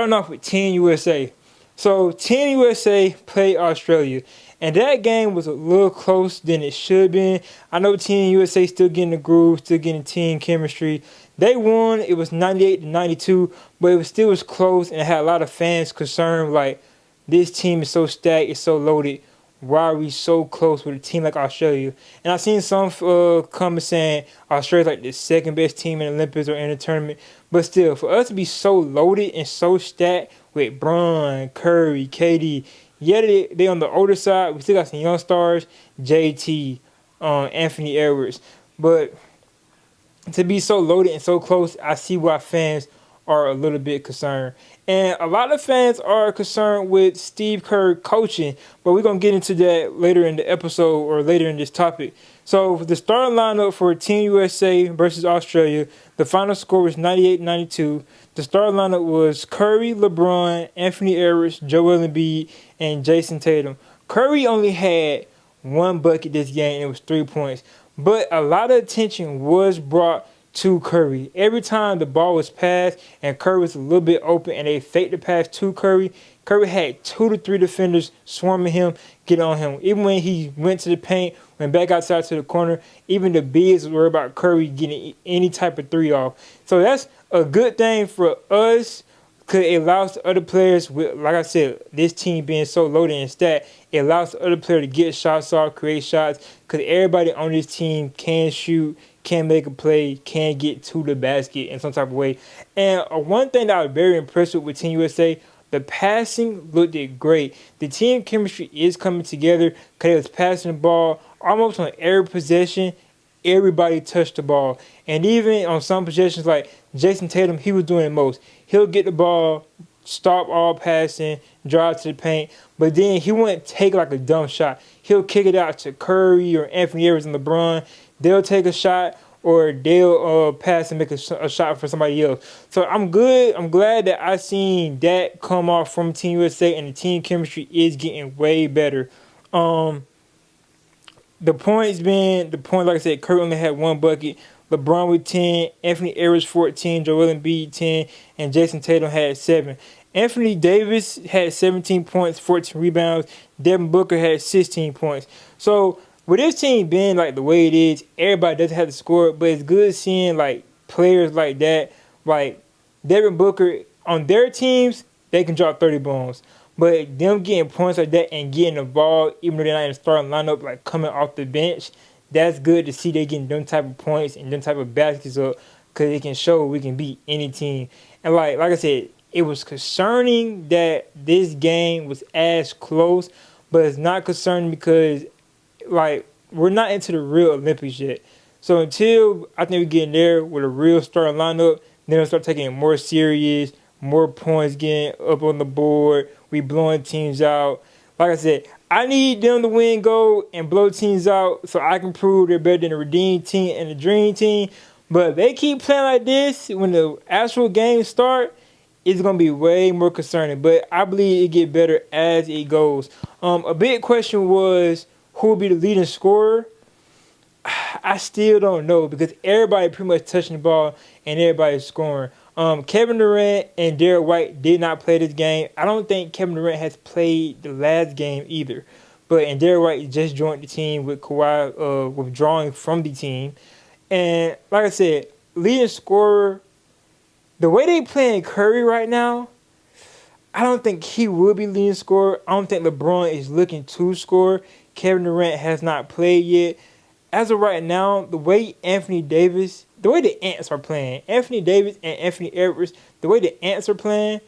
Starting off with Team USA. So Team USA played Australia, and that game was a little closer than it should have been. I know Team USA still getting the groove, still getting team chemistry. They won. It was 98-92, but it was close, and it had a lot of fans concerned like this team is so stacked, it's so loaded. Why are we so close with a team like Australia? And I've seen some comments saying Australia's like the second best team in the Olympics or in the tournament. But still, for us to be so loaded and so stacked with Bron, Curry, KD, yeah, they on the older side. We still got some young stars, JT, Anthony Edwards. But to be so loaded and so close, I see why fans are a little bit concerned. And a lot of fans are concerned with Steve Kerr coaching, but we're going to get into that later in the episode or later in this topic. So the starting lineup for Team USA versus Australia, the final score was 98-92. The starting lineup was Curry, LeBron, Anthony Edwards, Joel Embiid, and Jason Tatum. Curry only had one bucket this game, and it was 3 points. But a lot of attention was brought to Curry. Every time the ball was passed and Curry was a little bit open and they faked the pass to Curry, Curry had 2 to 3 defenders swarming him, get on him. Even when he went to the paint, went back outside to the corner, even the bigs were worried about Curry getting any type of three off. So that's a good thing for us because it allows the other players, like I said, this team being so loaded and stacked, it allows the other player to get shots off, create shots, because everybody on this team can shoot, can make a play, can get to the basket in some type of way. And one thing that I was very impressed with Team USA, the passing looked great. The team chemistry is coming together because it was passing the ball almost on every possession. Everybody touched the ball. And even on some possessions like Jason Tatum, he was doing the most. He'll get the ball, stop all passing, drive to the paint, but then he wouldn't take like a dumb shot. He'll kick it out to Curry or Anthony Edwards and LeBron. They'll take a shot or they'll pass and make a shot for somebody else. So I'm good. I'm glad that I seen that come off from Team USA, and the team chemistry is getting way better. The points, like I said, Curry only had one bucket. LeBron with 10, Anthony Edwards 14, Joel Embiid 10, and Jason Tatum had 7. Anthony Davis had 17 points, 14 rebounds. Devin Booker had 16 points. So with this team being like the way it is, everybody doesn't have to score, but it's good seeing like players like that, like Devin Booker on their teams, they can drop 30 bombs. But them getting points like that and getting involved, even though they're not in the starting lineup, like coming off the bench, that's good to see they getting them type of points and them type of baskets up because it can show we can beat any team. And like I said, it was concerning that this game was as close, but it's not concerning because like we're not into the real Olympics yet. So until I think we get in there with a real starting lineup, then we'll start taking it more serious, more points getting up on the board, we blowing teams out. Like I said, I need them to win gold and blow teams out so I can prove they're better than the Redeem team and the Dream team. But if they keep playing like this, when the actual games start, it's going to be way more concerning. But I believe it get better as it goes. A big question was who will be the leading scorer? I still don't know because everybody pretty much touching the ball and everybody's scoring. Kevin Durant and Derek White did not play this game. I don't think Kevin Durant has played the last game either. And Derek White just joined the team with Kawhi withdrawing from the team. And like I said, leading scorer, the way they playing Curry right now, I don't think he will be leading scorer. I don't think LeBron is looking to score. Kevin Durant has not played yet. As of right now, the way the Ants are playing, Anthony Davis and Anthony Edwards, the way the Ants are playing,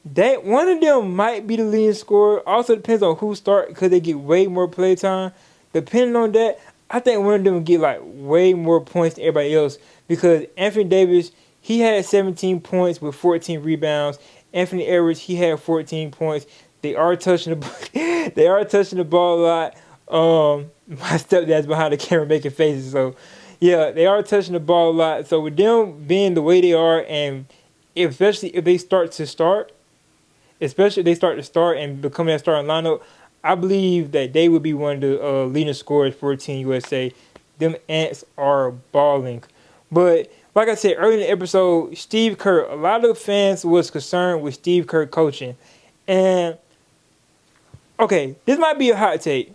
that one of them might be the leading scorer. Also depends on who start because they get way more play time. Depending on that, I think one of them will get like way more points than everybody else because Anthony Davis, he had 17 points with 14 rebounds. Anthony Edwards, he had 14 points. They are touching the ball a lot. My stepdad's behind the camera making faces, so yeah, they are touching the ball a lot. So with them being the way they are, and especially if they start and become that starting lineup, I believe that they would be one of the leading scorers for Team USA. Them Ants are balling. But like I said earlier in the episode, Steve Kerr, a lot of fans was concerned with Steve Kerr coaching. And, okay, this might be a hot take.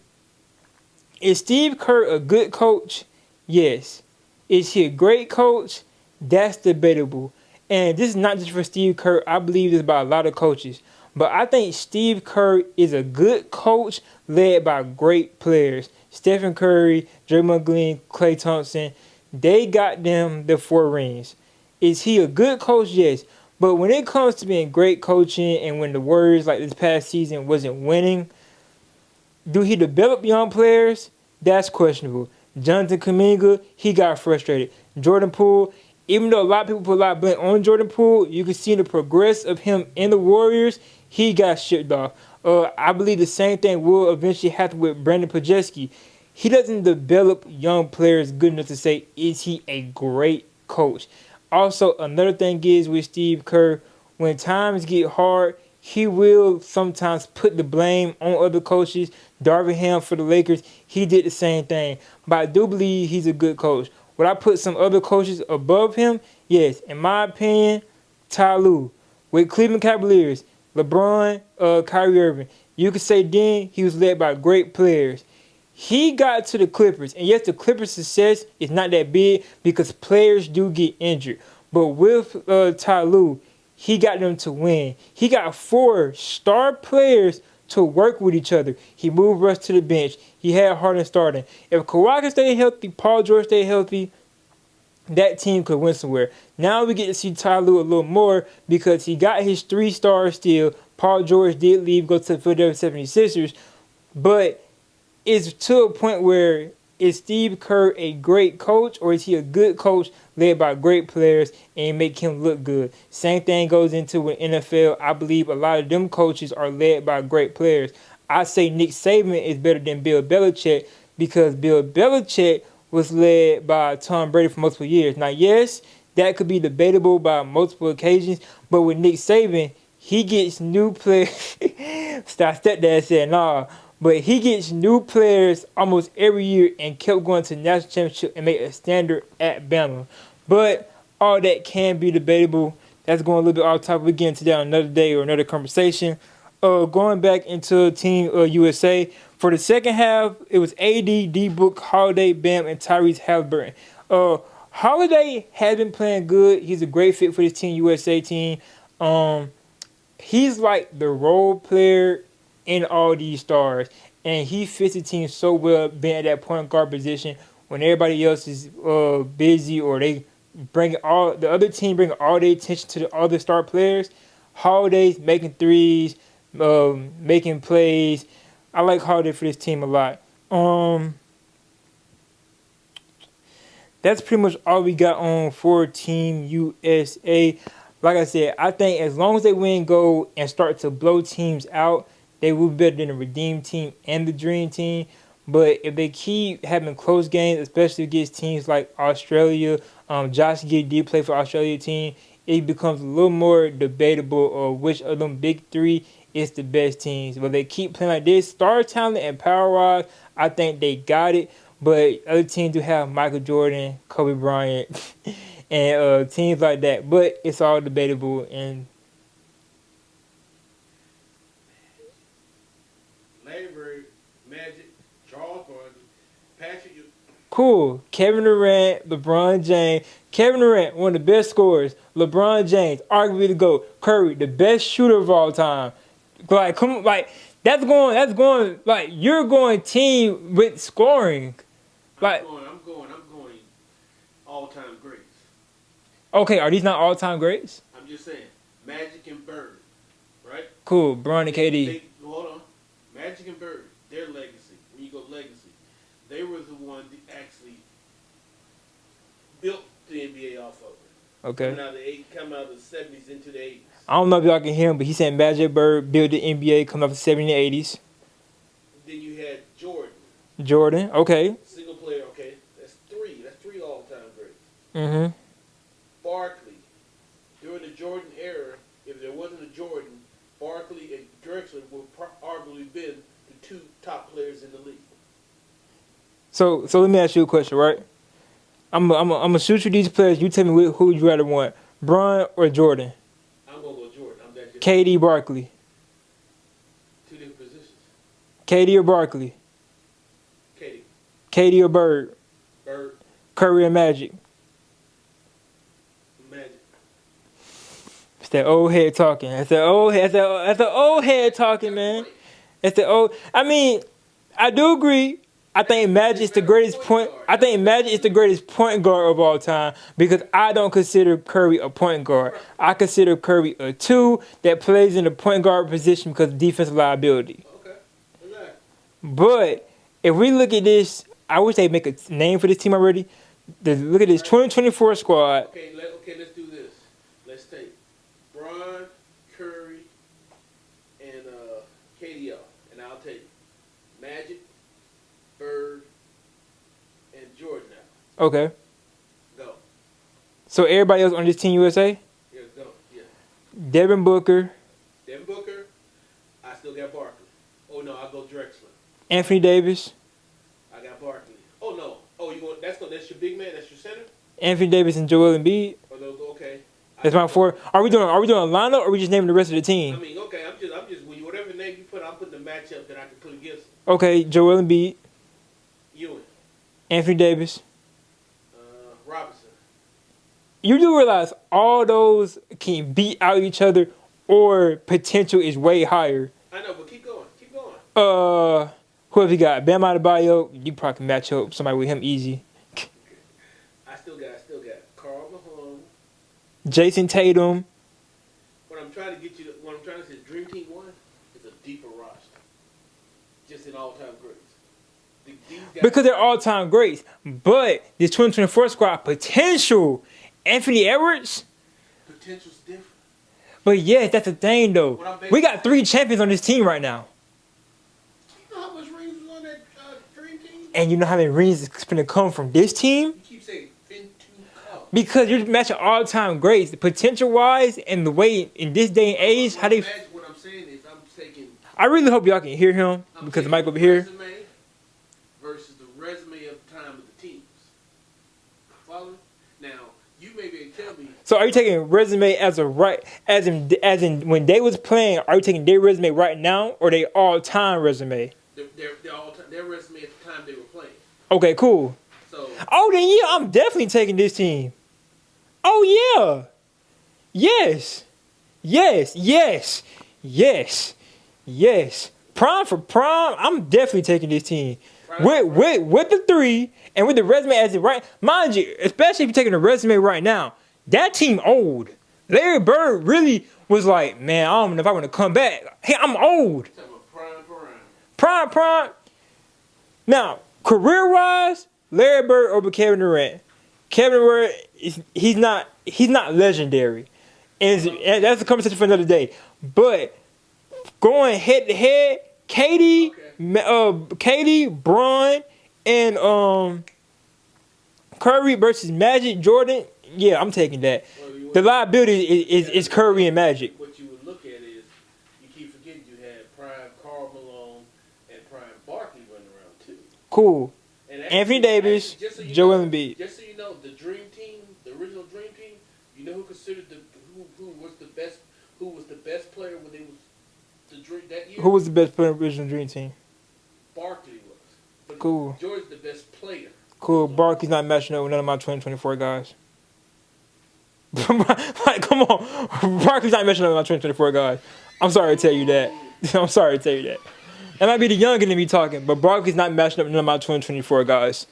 Is Steve Kerr a good coach? Yes. Is he a great coach? That's debatable. And this is not just for Steve Kerr. I believe this by a lot of coaches. But I think Steve Kerr is a good coach led by great players. Stephen Curry, Draymond Green, Klay Thompson, they got them the 4 rings. Is he a good coach? Yes. But when it comes to being great coaching and when the Warriors like this past season wasn't winning, do he develop young players? That's questionable. Jonathan Kuminga, he got frustrated. Jordan Poole, even though a lot of people put a lot of blame on Jordan Poole, you can see the progress of him in the Warriors. He got shipped off. I believe the same thing will eventually happen with Brandon Podjeski. He doesn't develop young players good enough to say, is he a great coach? Also, another thing is with Steve Kerr, when times get hard, he will sometimes put the blame on other coaches. Darvin Ham for the Lakers, he did the same thing. But I do believe he's a good coach. Would I put some other coaches above him? Yes. In my opinion, Ty Lue. With Cleveland Cavaliers, LeBron, Kyrie Irving. You could say then he was led by great players. He got to the Clippers, and yes, the Clippers' success is not that big because players do get injured. But with Ty Lue, he got them to win. He got 4 star players to work with each other. He moved Russ to the bench. He had Harden starting. If Kawhi could stay healthy, Paul George stay healthy, that team could win somewhere. Now we get to see Ty Lue a little more because he got his 3 stars still. Paul George did leave, go to the Philadelphia 76ers. But it's to a point where, is Steve Kerr a great coach or is he a good coach led by great players and make him look good? Same thing goes into with NFL. I believe a lot of them coaches are led by great players. I say Nick Saban is better than Bill Belichick because Bill Belichick was led by Tom Brady for multiple years. Now, yes, that could be debatable by multiple occasions, but with Nick Saban, he gets new players. Stepdad said, nah. But he gets new players almost every year and kept going to the national championship and made a standard at Bama. But all that can be debatable. That's going a little bit off topic. We'll get into that another day or another conversation. Going back into Team USA. For the second half, it was AD, D-Book, Holiday, Bam, and Tyrese Halliburton. Holiday has been playing good. He's a great fit for this Team USA team. He's like the role player in all these stars, and he fits the team so well being at that point guard position when everybody else is busy or they bring all the other team bring all their attention to the other star players. Holiday's making threes, making plays. I like Holiday for this team a lot. That's pretty much all we got on for Team USA. Like I said, I think as long as they win gold and start to blow teams out, they will be better than the Redeem Team and the Dream Team. But if they keep having close games, especially against teams like Australia, Josh Giddey did play for Australia team, it becomes a little more debatable of which of them big 3 is the best teams. But they keep playing like this, star talent and power-wise, I think they got it. But other teams do have Michael Jordan, Kobe Bryant, and teams like that. But it's all debatable. And Magic, Charles Barkley, Patrick. Cool. Kevin Durant, LeBron James. Kevin Durant, one of the best scorers. LeBron James, arguably the GOAT. Curry, the best shooter of all time. Like, come on, like that's going. Like you're going team with scoring. Like, I'm going all-time greats. Okay, are these not all-time greats? I'm just saying, Magic and Bird, right? Cool, Bron and KD. Hold on, Magic and Bird, their legacy. When you go legacy, they were the one that actually built the NBA off of it. Okay. Coming out of the 70s into the 80s. I don't know if y'all can hear him, but he said Magic Bird built the NBA coming off the 70s and 80s. Then you had Jordan. Jordan, okay. Single player, okay. That's 3. That's 3 all-time greats. Mm-hmm. Barkley. During the Jordan era, if there wasn't a Jordan, Barkley and Drexler would arguably been the 2 top players in the league. So let me ask you a question, right? I'm gonna shoot you these players. You tell me who you rather want, Bron or Jordan. I'm gonna go Jordan. I'm that. KD, Barkley. Two different positions. KD or Barkley. Katie. KD or Bird. Bird. Curry or Magic. Magic. It's that old head talking. That's the old head. That's the old head talking, man. It's the old. I mean, I do agree. I think Magic is the greatest point. I think Magic is the greatest point guard of all time because I don't consider Curry a point guard. I consider Curry a 2 that plays in the point guard position because of defensive liability. Okay. Exactly. But if we look at this, I wish they'd make a name for this team already. Look at this 2024 squad. Okay, let's do this. Let's take Bron, Curry, and KD, and I'll take Magic, Bird, and Jordan now. Okay. Go. So everybody else on this team USA? Yeah, go. Yeah. Devin Booker, Devin Booker. I still got Barkley. Oh no, I'll go Drexler. Anthony Davis, I got Barkley. Oh no. Oh, that's your big man. That's your center. Anthony Davis and Joel Embiid. Oh, those okay. That's my 4. Are we doing a lineup or are we just naming the rest of the I team? mean, okay. I'm just whatever name you put, I'm putting the matchup that I can put against Okay, Joel Embiid, Ewing, Anthony Davis. Robinson. You do realize all those can beat out each other or potential is way higher. I know, but keep going. Keep going. Who have you got? Bam Adebayo. You probably can match up somebody with him easy. I still got Karl Malone. Jason Tatum. What I'm trying to say, Dream Team 1 is a deeper roster. Just in all-time greats. These guys, Because they're all-time greats. But this 2024 squad, potential. Anthony Edwards. potential's different. But yes, that's the thing, though. We got 3 champions on this team right now. You know how much rings was on that Dream Team? And you know how many rings is going to come from this team? You keep saying fin to cup. Because you're matching all-time greats. Potential-wise and the way in this day and age, how they... What I'm saying is I'm taking... I really hope y'all can hear him because the mic over here. Resume versus the resume of the time of the teams. Follow? Now, you may be able to tell me... So are you taking resume as in when they was playing, are you taking their resume right now or their all-time resume? Their resume at the time they were playing. Okay, cool. So... Oh, then yeah, I'm definitely taking this team. Oh, yeah. Yes. Yes. Yes. Yes. Yes. Prime for prime, I'm definitely taking this team. With the 3 and with the resume as it right. Mind you, especially if you're taking the resume right now, that team old. Larry Bird really was like, man, I don't know if I want to come back. Hey, I'm old. Prime. Now, career-wise, Larry Bird over Kevin Durant. Kevin Durant, he's not legendary. And that's a conversation for another day. But going head-to-head, KD, Bron, and Curry versus Magic, Jordan, yeah, I'm taking that. The liability is Curry and Magic. What you would look at is, you keep forgetting you had prime Karl Malone and prime Barkley running around too. Cool. And Anthony Davis, Joel Embiid. Just so you know, the Dream Team, the original Dream Team, you know who considered who was the best player when they was the Dream that year? Who was the best player in the original Dream Team? Barkley was. But Cool. Jordan's the best player. Cool. Barkley's not matching up with none of my 2024 guys. Like, come on. Barkley's not matching up with my 2024 guys. I'm sorry to tell you that. I'm sorry to tell you that. That might be the younger than me talking, but Barkley's not matching up with none of my 2024 guys.